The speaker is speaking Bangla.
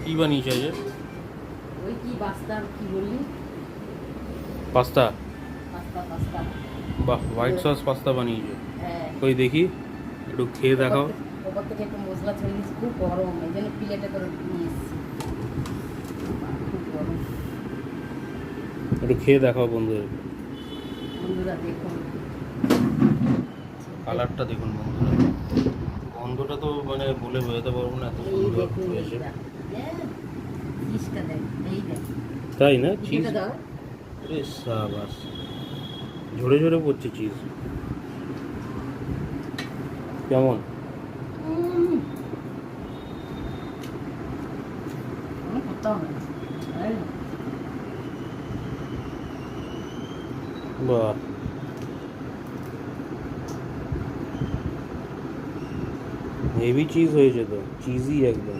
কি বানিয়েছে আজ? ওই কি পাস্তা কি বললি? পাস্তা। Pasta pasta. বাহ, হোয়াইট সস পাস্তা বানিয়েছে। হ্যাঁ। ওই দেখি, একটু খেয়ে দেখাও। ওপর থেকে একটু মশলা ছড়িয়েছি, খুব গরম, এই জন্য প্লেটে করে নিয়ে এসেছি। খুব গরম। একটু খেয়ে দেখাও বন্ধুদের। বন্ধুরা দেখুন, কালারটা দেখুন বন্ধুরা, গন্ধটা তো মানে বলে বোঝাতে পারবো না, এত এই সুন্দর দেখুন হয়েছে। এইটা। হ্যাঁ, চিজটা দেখ, এই দেখ। তাই না? চিজ, চিজটা দাও। আরে সাবাস, ঝরে ঝরে পড়ছে চিজ। কেমন? করতে হবে না। তাই না? বাহ, হেভি চিজ হয়েছে তো, চিজি একদম।